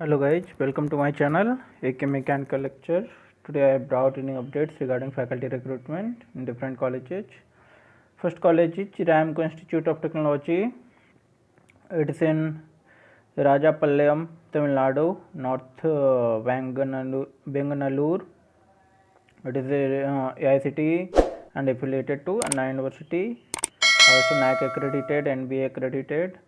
Hello guys, welcome to my channel AK Mechanical Lecture. Today I have brought any updates regarding faculty recruitment in different colleges. First college is Ramco Institute of Technology. It is in Rajapallayam, Tamil Nadu, North Bangalore. It is a AICTE and affiliated to Anna University. Also NAC accredited, NBA accredited.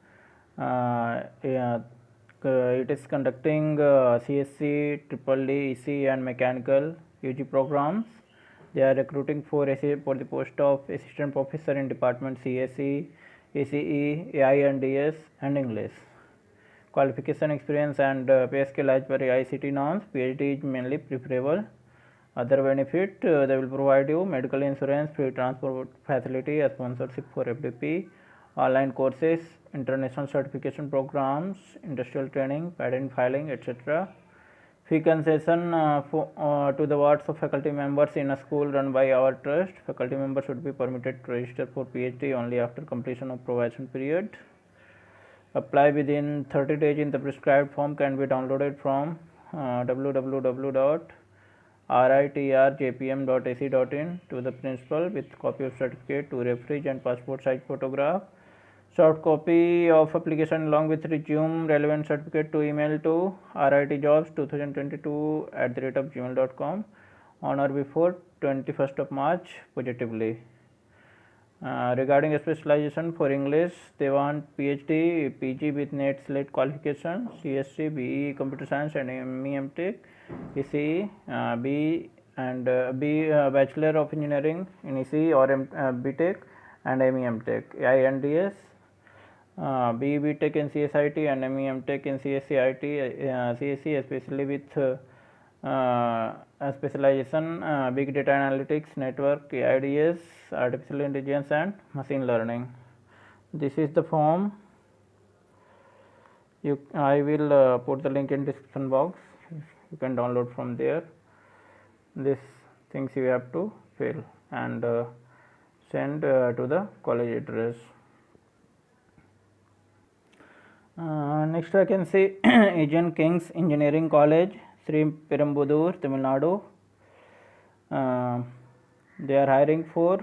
It is conducting CSC, EEE, EC and mechanical UG programs. They are recruiting for the post of assistant professor in department CSE, ACE, AI&DS and English. Qualification, experience and pay scale as per AICTE norms. PhD is mainly preferable. Other benefit, they will provide you medical insurance, free transport facility, a sponsorship for FDP, online courses, international certification programs, industrial training, patent filing, etc. Fee concession to the wards of faculty members in a school run by our trust. Faculty members should be permitted to register for PhD only after completion of probation period. Apply within 30 days in the prescribed form can be downloaded from www.ritrjpm.ac.in to the principal with copy of certificate, 2 referees and passport size photograph. Soft copy of application along with resume relevant certificate to email to ritjobs2022@gmail.com on or before 21st of March positively. Regarding specialization for English, they want PhD, PG with NET SLET qualification, CSC, BE Computer Science and ME Tech, ECE, B and B Bachelor of Engineering in ECE or BTech and ME Tech, AI&DS, BE BTech in CSIT and ME Tech in CSCIT, CSC especially with specialization big data analytics, network, AIDS, artificial intelligence and machine learning. This is the form. I will put the link in description box. You can download from there. These things you have to fill and send to the college address. Next vacancy Asian Kings Engineering College, Sri Perumbudur, Tamil Nadu. They are hiring for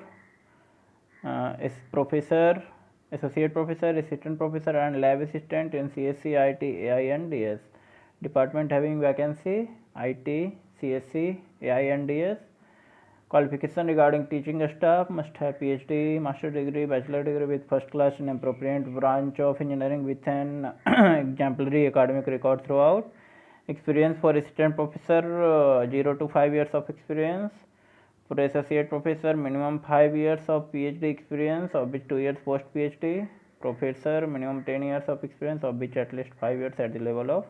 professor, associate professor, assistant professor and lab assistant in CSC, IT, AI and DS. Department having vacancy IT, CSC, AI and DS. Qualification regarding teaching staff must have PhD, master degree, bachelor degree with first class in appropriate branch of engineering with an exemplary academic record throughout. Experience for assistant professor 0 to 5 years of experience. For associate professor minimum 5 years of PhD experience of which 2 years post PhD. Professor minimum 10 years of experience of which at least 5 years at the level of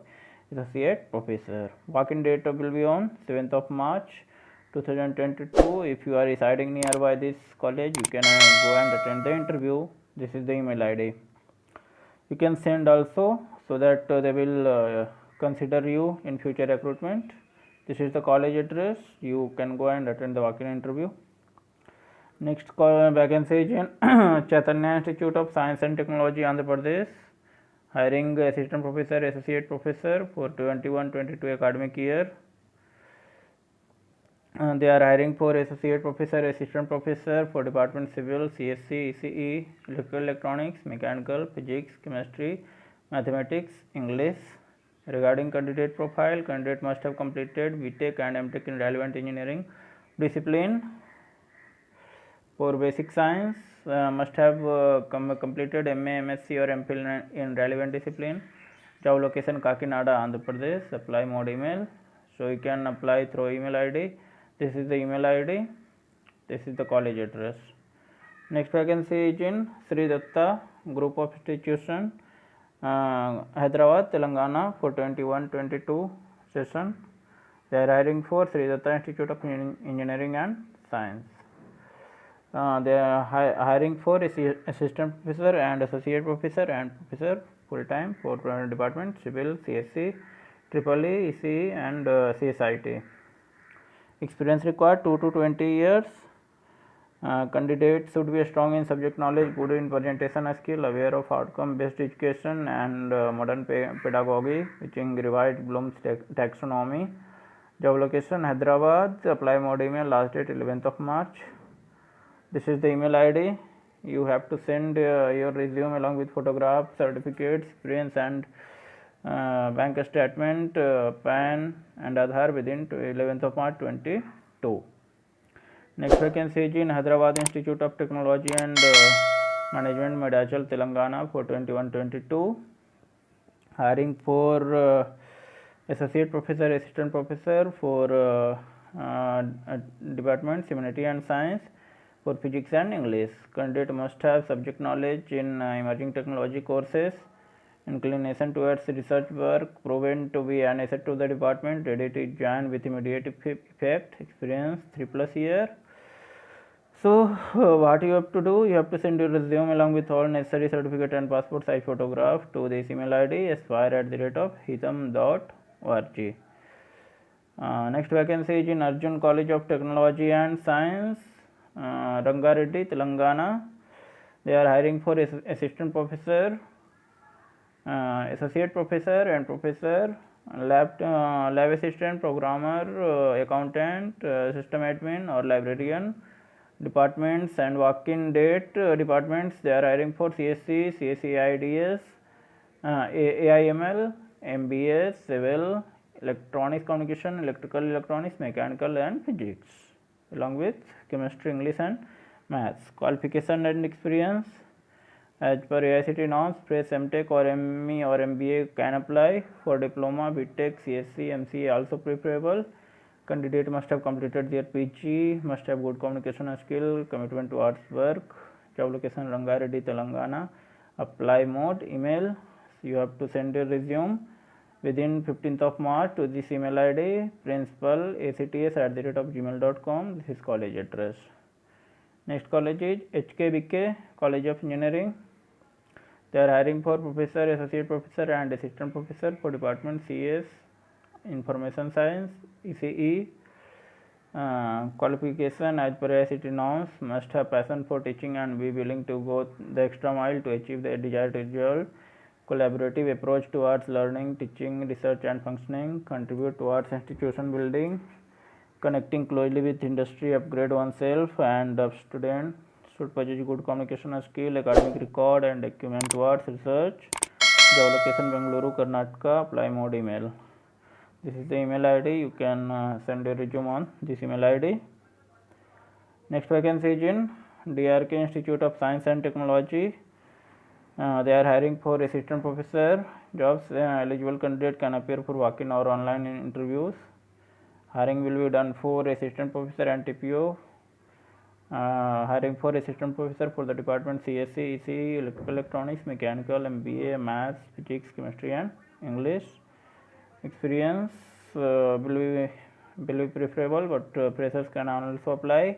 associate professor. Walk-in date will be on 7th of March 2022. If you are residing nearby this college, you can go and attend the interview. This is the email ID. You can send also so that they will consider you in future recruitment. This is the college address. You can go and attend the walk-in interview. Next vacancy is in Chaitanya Institute of Science and Technology, Andhra Pradesh. Hiring assistant professor, associate professor for 21-22 academic year. They are hiring for associate professor, assistant professor for department civil, CSC, ECE, electrical electronics, mechanical, physics, chemistry, mathematics, English. Regarding candidate profile, candidate must have completed BTech and MTech in relevant engineering discipline. For basic science, must have completed MA, MSc or MPhil in relevant discipline. Job location Kakinada, Andhra Pradesh. Apply mode email. So you can apply through email ID. This is the email ID. This is the college address. Next vacancy is in Sri Datta Group of Institution, Hyderabad, Telangana for 21-22 session. They are hiring for Sri Datta Institute of Engineering and Science. They are hiring for assistant professor and associate professor and professor full time for department civil, CSC, EEE, ECE and CSIT. Experience required 2 to 20 years. Candidates should be strong in subject knowledge, good in presentation skill, aware of outcome-based education and modern pedagogy, which revised Bloom's taxonomy. Job location Hyderabad. Apply mode email, last date 11th of March. This is the email ID. You have to send your resume along with photograph, certificates, experience and bank statement, PAN and Aadhaar within 11th of March 22. Next vacancy is in Hyderabad Institute of Technology and Management, Medachal, Telangana for 21-22. Hiring for associate professor, assistant professor for departments Humanity and Science for physics and English. Candidate must have subject knowledge in emerging technology courses, inclination towards research work, proven to be an asset to the department, ready to join with immediate effect, experience 3+ years. So what you have to do, you have to send your resume along with all necessary certificate and passport size photograph to this email ID aspire@hitam.org. Next vacancy is in Arjun College of Technology and Science, Rangareddy, Telangana. They are hiring for assistant professor, associate professor and professor, lab assistant, programmer, accountant, system admin or librarian. Departments and walk-in date. Departments, they are hiring for CSC, CSE-IDS, AIML, MBS, Civil, Electronics Communication, Electrical Electronics, Mechanical and Physics, along with Chemistry, English and Maths. Qualification and experience. As per AICTE norms, fresh MTech or ME or MBA can apply. For diploma, BTech, CSC, MCA also preferable. Candidate must have completed their PG, must have good communication skill, commitment towards work. Job location Rangareddy, Telangana. Apply mode email. You have to send your resume within 15th of March to this email ID principal@gmail.com. This is college address. Next college is HKBK College of Engineering. They are hiring for professor, associate professor and assistant professor for department CS, Information Science, ECE. Qualification as per AICTE norms, must have passion for teaching and be willing to go the extra mile to achieve the desired result. Collaborative approach towards learning, teaching, research and functioning. Contribute towards institution building. Connecting closely with industry, upgrade oneself and student. Should possess good communication skill, academic record and acumen towards research. Job location Bengaluru, Karnataka. Apply mode email. This is the email ID. You can send your resume on this email ID. Next vacancy is in DRK Institute of Science and Technology. They are hiring for assistant professor jobs. Eligible candidate can appear for walk-in or online interviews. Hiring will be done for assistant professor and TPO. Hiring for assistant professor for the department CSC, ECE, Electrical Electronics, Mechanical, MBA, Maths, Physics, Chemistry and English. Experience will be preferable, but freshers can also apply.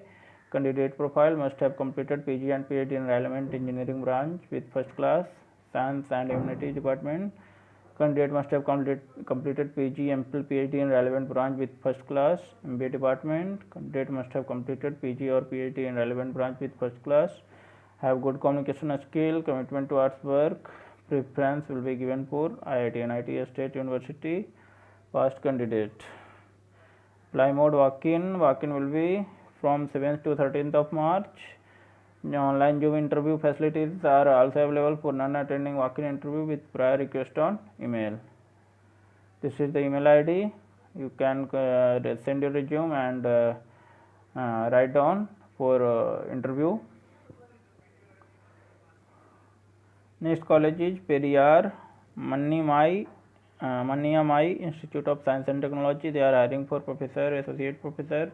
Candidate profile must have completed PG and PhD in relevant engineering branch with first class, Science and Humanities department. Candidate must have completed PG, MPhil, PhD in relevant branch with first class, MBA department. Candidate must have completed PG or PhD in relevant branch with first class. Have good communication skill, commitment towards work. Preference will be given for IIT and NIT State University past candidate. Apply mode walk-in. Walk-in will be from 7th to 13th of March. Online Zoom interview facilities are also available for non-attending walk-in interview with prior request on email. This is the email ID. You can send your resume and write down for interview. Next college is Periyar Manniyamai Institute of Science and Technology. They are hiring for professor, associate professor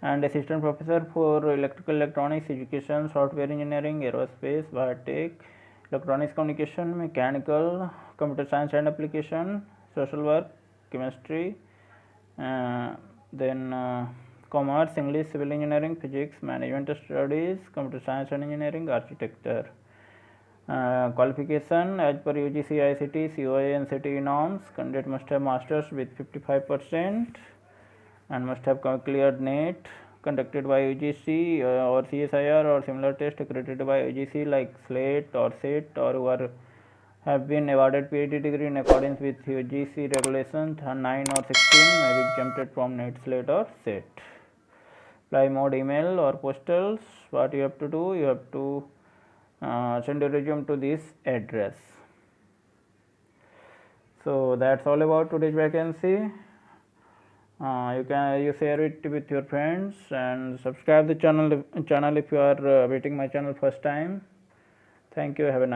and assistant professor for electrical electronics, education, software engineering, aerospace, biotech, electronics communication, mechanical, computer science and application, social work, chemistry, then commerce, English, civil engineering, physics, management studies, computer science and engineering, architecture. Qualification as per UGC, ICT, COA and CTE norms. Candidate must have masters with 55% and must have cleared NET. conducted by UGC or CSIR or similar test accredited by UGC like SLATE or SET, or who have been awarded PhD degree in accordance with UGC regulations 9 or 16 may be exempted from NET, SLATE or SET. Apply mode email or postals. What you have to do, you have to send your resume to this address. So that's all about today's vacancy. You share it with your friends and subscribe the channel if you are visiting my channel first time. Thank you. Have a nice